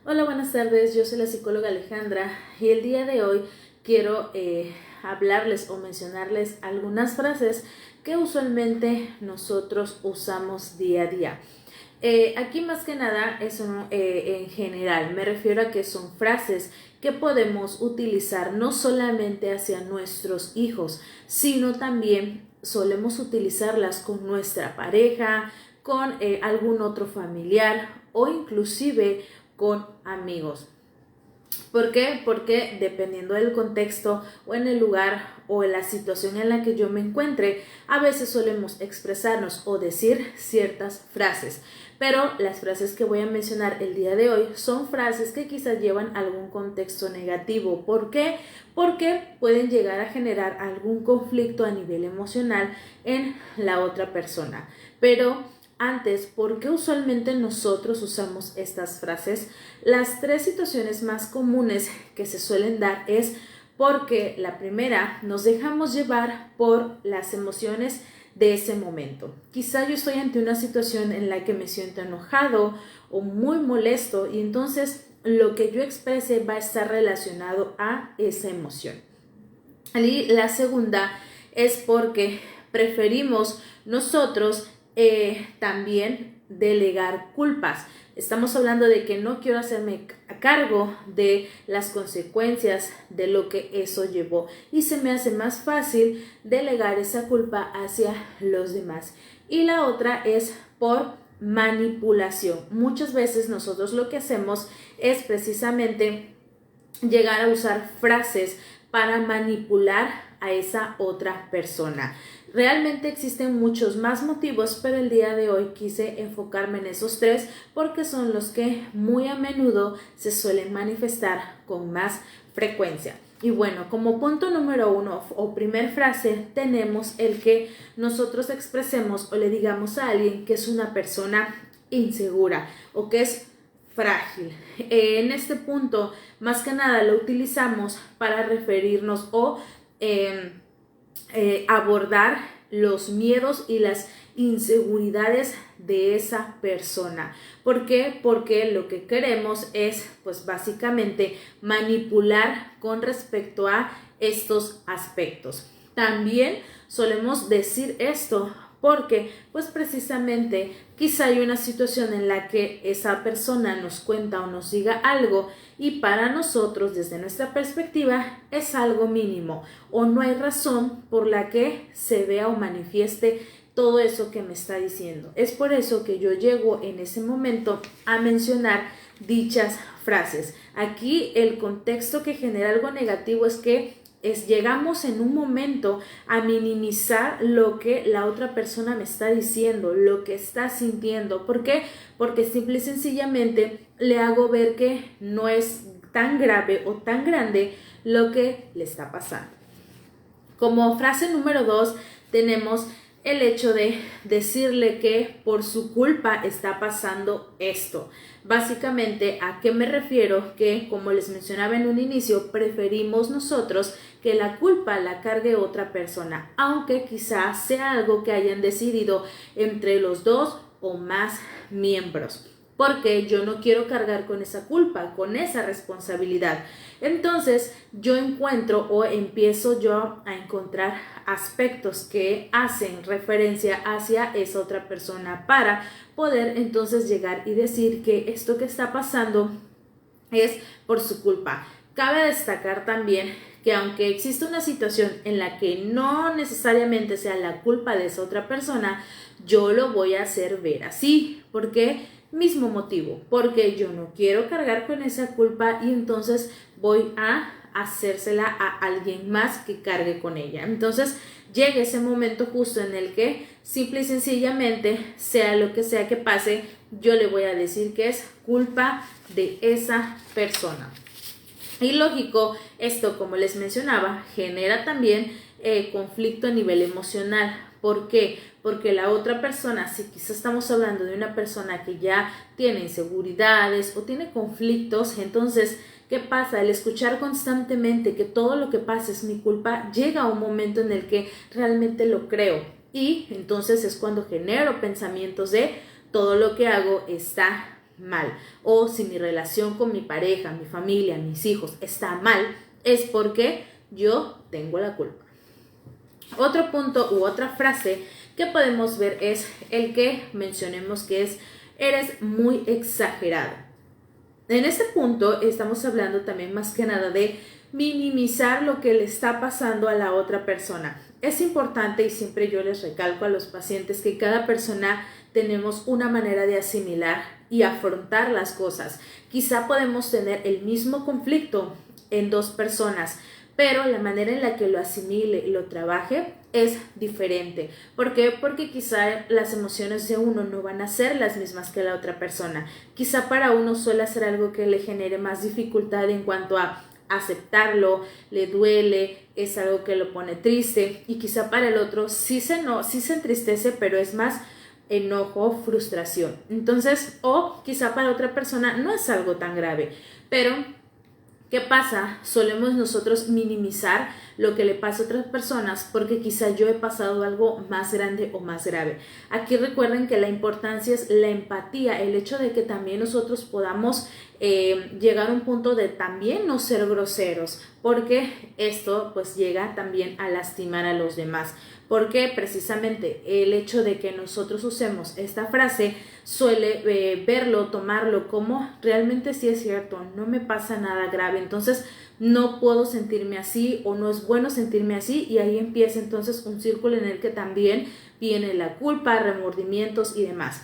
Hola, buenas tardes. Yo soy la psicóloga Alejandra y el día de hoy quiero hablarles o mencionarles algunas frases que usualmente nosotros usamos día a día. Aquí más que nada es en general, me refiero a que son frases que podemos utilizar no solamente hacia nuestros hijos, sino también solemos utilizarlas con nuestra pareja, con algún otro familiar o inclusive con amigos. ¿Por qué? Porque dependiendo del contexto o en el lugar o en la situación en la que yo me encuentre, a veces solemos expresarnos o decir ciertas frases. Pero las frases que voy a mencionar el día de hoy son frases que quizás llevan algún contexto negativo. ¿Por qué? Porque pueden llegar a generar algún conflicto a nivel emocional en la otra persona. Pero antes, ¿por qué usualmente nosotros usamos estas frases? Las tres situaciones más comunes que se suelen dar es porque la primera, nos dejamos llevar por las emociones de ese momento. Quizá yo estoy ante una situación en la que me siento enojado o muy molesto y entonces lo que yo exprese va a estar relacionado a esa emoción. Y la segunda es porque preferimos nosotros también delegar culpas. Estamos hablando de que no quiero hacerme a cargo de las consecuencias de lo que eso llevó y se me hace más fácil delegar esa culpa hacia los demás. Y la otra es por manipulación. Muchas veces nosotros lo que hacemos es precisamente llegar a usar frases para manipular a esa otra persona. Realmente existen muchos más motivos, pero el día de hoy quise enfocarme en esos tres porque son los que muy a menudo se suelen manifestar con más frecuencia. Y bueno, como punto número uno o primer frase tenemos el que nosotros expresemos o le digamos a alguien que es una persona insegura o que es frágil. En este punto, más que nada lo utilizamos para referirnos o abordar los miedos y las inseguridades de esa persona. ¿Por qué? Porque lo que queremos es, pues básicamente, manipular con respecto a estos aspectos. También solemos decir esto porque pues precisamente quizá hay una situación en la que esa persona nos cuenta o nos diga algo y para nosotros desde nuestra perspectiva es algo mínimo o no hay razón por la que se vea o manifieste todo eso que me está diciendo. Es por eso que yo llego en ese momento a mencionar dichas frases. Aquí el contexto que genera algo negativo es que llegamos en un momento a minimizar lo que la otra persona me está diciendo, lo que está sintiendo. ¿Por qué? Porque simple y sencillamente le hago ver que no es tan grave o tan grande lo que le está pasando. Como frase número 2 tenemos el hecho de decirle que por su culpa está pasando esto. Básicamente, ¿a qué me refiero? Que, como les mencionaba en un inicio, preferimos nosotros que la culpa la cargue otra persona, aunque quizás sea algo que hayan decidido entre los dos o más miembros. Porque yo no quiero cargar con esa culpa, con esa responsabilidad. Entonces yo encuentro o empiezo yo a encontrar aspectos que hacen referencia hacia esa otra persona para poder entonces llegar y decir que esto que está pasando es por su culpa. Cabe destacar también que aunque existe una situación en la que no necesariamente sea la culpa de esa otra persona, yo lo voy a hacer ver así. ¿Por qué? Mismo motivo, porque yo no quiero cargar con esa culpa y entonces voy a hacérsela a alguien más que cargue con ella. Entonces llega ese momento justo en el que simple y sencillamente, sea lo que sea que pase, yo le voy a decir que es culpa de esa persona. Y lógico, esto, como les mencionaba, genera también conflicto a nivel emocional. ¿Por qué? Porque la otra persona, si quizás estamos hablando de una persona que ya tiene inseguridades o tiene conflictos, entonces, ¿qué pasa? El escuchar constantemente que todo lo que pasa es mi culpa, llega a un momento en el que realmente lo creo. Y entonces es cuando genero pensamientos de todo lo que hago está mal, o si mi relación con mi pareja, mi familia, mis hijos está mal, es porque yo tengo la culpa. Otro punto u otra frase que podemos ver es el que mencionemos, que es: eres muy exagerado. En este punto estamos hablando también más que nada de minimizar lo que le está pasando a la otra persona. Es importante, y siempre yo les recalco a los pacientes, que cada persona tenemos una manera de asimilar y afrontar las cosas. Quizá podemos tener el mismo conflicto en dos personas, pero la manera en la que lo asimile y lo trabaje es diferente. ¿Por qué? Porque quizá las emociones de uno no van a ser las mismas que la otra persona. Quizá para uno suele ser algo que le genere más dificultad en cuanto a aceptarlo, le duele, es algo que lo pone triste, y quizá para el otro sí se entristece, pero es más enojo, frustración. Entonces, o quizá para otra persona no es algo tan grave, pero ¿qué pasa? Solemos nosotros minimizar lo que le pasa a otras personas porque quizá yo he pasado algo más grande o más grave. Aquí recuerden que la importancia es la empatía, el hecho de que también nosotros podamos llegar a un punto de también no ser groseros, porque esto pues llega también a lastimar a los demás. Porque precisamente el hecho de que nosotros usemos esta frase suele verlo, tomarlo como realmente sí es cierto, no me pasa nada grave, entonces no puedo sentirme así o no es bueno sentirme así, y ahí empieza entonces un círculo en el que también viene la culpa, remordimientos y demás.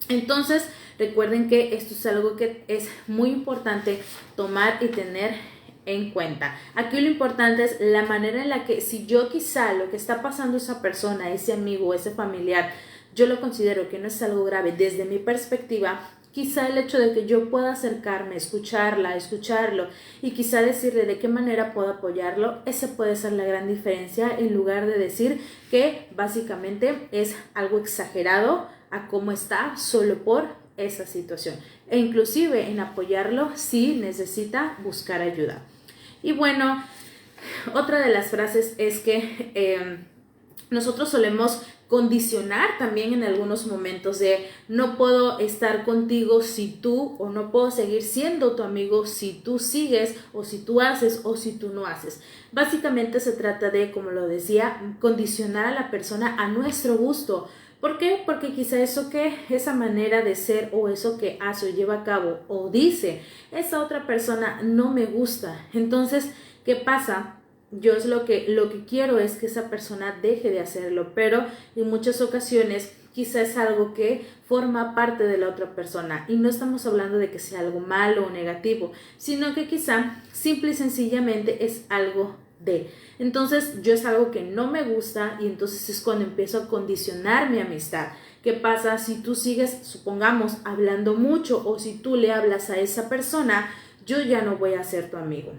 Entonces recuerden que esto es algo que es muy importante tomar y tener en cuenta. Aquí lo importante es la manera en la que, si yo quizá lo que está pasando esa persona, ese amigo, ese familiar, yo lo considero que no es algo grave desde mi perspectiva, quizá el hecho de que yo pueda acercarme, escucharlo y quizá decirle de qué manera puedo apoyarlo, esa puede ser la gran diferencia, en lugar de decir que básicamente es algo exagerado a cómo está solo por esa situación, e inclusive en apoyarlo si necesita buscar ayuda. Y bueno, otra de las frases es que nosotros solemos condicionar también en algunos momentos de no puedo estar contigo si tú, o no puedo seguir siendo tu amigo si tú sigues, o si tú haces, o si tú no haces. Básicamente se trata de, como lo decía, condicionar a la persona a nuestro gusto. ¿Por qué? Porque quizá esa manera de ser, o eso que hace o lleva a cabo o dice esa otra persona no me gusta. Entonces, ¿qué pasa? Yo lo que quiero es que esa persona deje de hacerlo, pero en muchas ocasiones quizá es algo que forma parte de la otra persona, y no estamos hablando de que sea algo malo o negativo, sino que quizá simple y sencillamente es algo de. Entonces yo es algo que no me gusta, y entonces es cuando empiezo a condicionar mi amistad. ¿Qué pasa si tú sigues, supongamos, hablando mucho, o si tú le hablas a esa persona, yo ya no voy a ser tu amigo?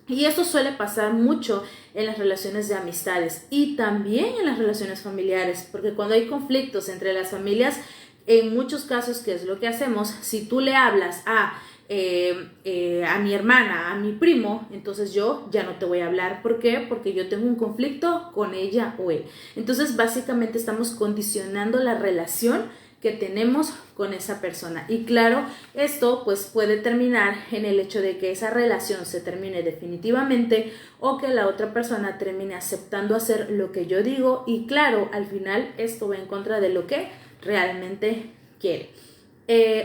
Y esto suele pasar mucho en las relaciones de amistades y también en las relaciones familiares, porque cuando hay conflictos entre las familias, en muchos casos, ¿qué es lo que hacemos? Si tú le hablas a mi hermana, a mi primo, entonces yo ya no te voy a hablar. ¿Por qué? Porque yo tengo un conflicto con ella o él. Entonces básicamente estamos condicionando la relación que tenemos con esa persona, y claro, esto pues puede terminar en el hecho de que esa relación se termine definitivamente, o que la otra persona termine aceptando hacer lo que yo digo, y claro, al final esto va en contra de lo que realmente quiere.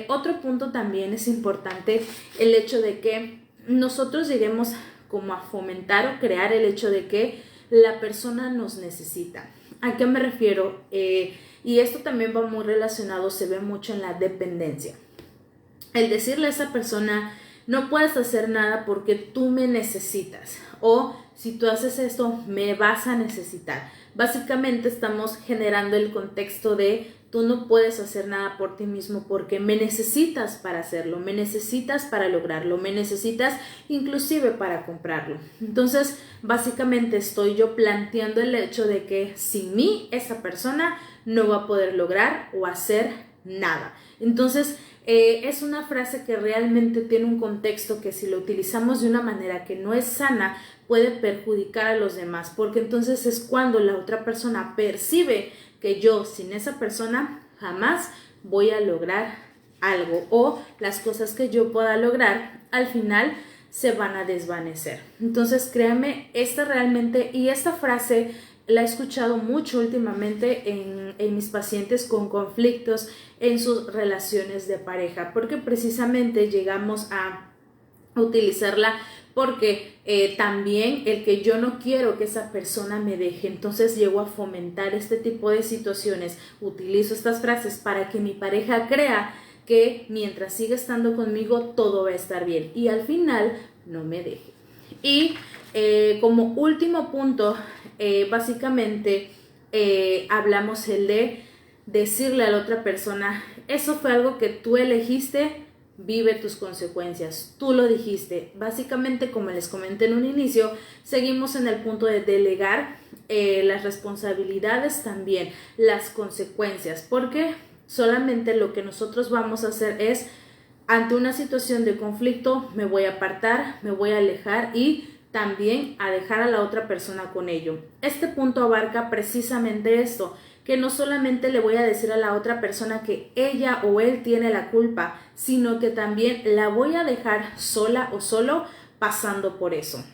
Otro punto también es importante, el hecho de que nosotros lleguemos como a fomentar o crear el hecho de que la persona nos necesita. ¿A qué me refiero? Y esto también va muy relacionado, se ve mucho en la dependencia. El decirle a esa persona, no puedes hacer nada porque tú me necesitas, o si tú haces esto, me vas a necesitar. Básicamente estamos generando el contexto de tú no puedes hacer nada por ti mismo porque me necesitas para hacerlo, me necesitas para lograrlo, me necesitas inclusive para comprarlo. Entonces, básicamente estoy yo planteando el hecho de que sin mí esa persona no va a poder lograr o hacer nada. Entonces, es una frase que realmente tiene un contexto que, si lo utilizamos de una manera que no es sana, puede perjudicar a los demás, porque entonces es cuando la otra persona percibe que yo sin esa persona jamás voy a lograr algo o las cosas que yo pueda lograr al final se van a desvanecer. Entonces créanme, esta frase la he escuchado mucho últimamente en mis pacientes con conflictos en sus relaciones de pareja, porque precisamente llegamos a utilizarla porque también el que yo no quiero que esa persona me deje, entonces llego a fomentar este tipo de situaciones, utilizo estas frases para que mi pareja crea que mientras siga estando conmigo todo va a estar bien y al final no me deje. Y como último punto, básicamente hablamos el de decirle a la otra persona, eso fue algo que tú elegiste, vive tus consecuencias, tú lo dijiste. Básicamente, como les comenté en un inicio, seguimos en el punto de delegar las responsabilidades, también las consecuencias, porque solamente lo que nosotros vamos a hacer es, ante una situación de conflicto, me voy a apartar, me voy a alejar y también a dejar a la otra persona con ello. Este punto abarca precisamente esto, que no solamente le voy a decir a la otra persona que ella o él tiene la culpa, sino que también la voy a dejar sola o solo pasando por eso.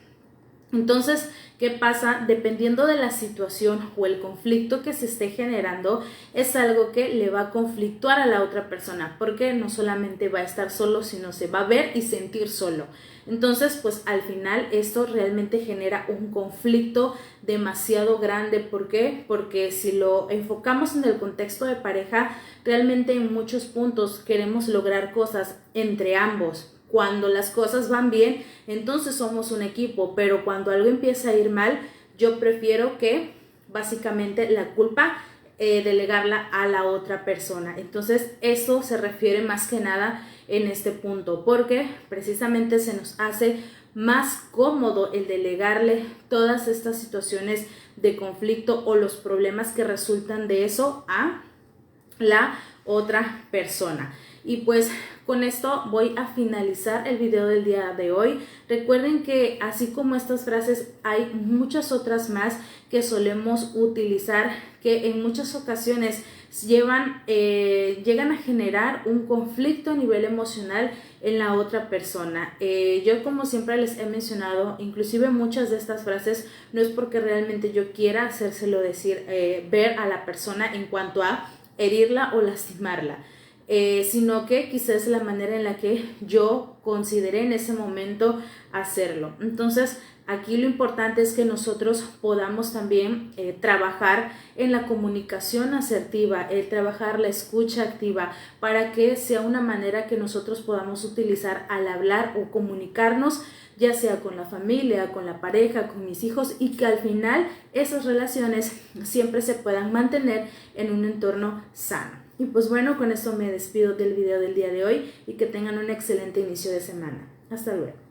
Entonces, ¿qué pasa? Dependiendo de la situación o el conflicto que se esté generando, es algo que le va a conflictuar a la otra persona, porque no solamente va a estar solo, sino se va a ver y sentir solo. Entonces, pues al final esto realmente genera un conflicto demasiado grande. ¿Por qué? Porque si lo enfocamos en el contexto de pareja, realmente en muchos puntos queremos lograr cosas entre ambos. Cuando las cosas van bien, entonces somos un equipo, pero cuando algo empieza a ir mal, yo prefiero que básicamente la culpa delegarla a la otra persona. Entonces eso se refiere más que nada en este punto, porque precisamente se nos hace más cómodo el delegarle todas estas situaciones de conflicto o los problemas que resultan de eso a la otra persona. Y pues con esto voy a finalizar el video del día de hoy. Recuerden que así como estas frases hay muchas otras más que solemos utilizar, que en muchas ocasiones llegan a generar un conflicto a nivel emocional en la otra persona. Yo, como siempre les he mencionado, inclusive muchas de estas frases no es porque realmente yo quiera hacérselo decir, ver a la persona en cuanto a herirla o lastimarla, sino que quizás es la manera en la que yo consideré en ese momento hacerlo. Entonces aquí lo importante es que nosotros podamos también trabajar en la comunicación asertiva, trabajar la escucha activa, para que sea una manera que nosotros podamos utilizar al hablar o comunicarnos, ya sea con la familia, con la pareja, con mis hijos, y que al final esas relaciones siempre se puedan mantener en un entorno sano. Y pues bueno, con esto me despido del video del día de hoy y que tengan un excelente inicio de semana. Hasta luego.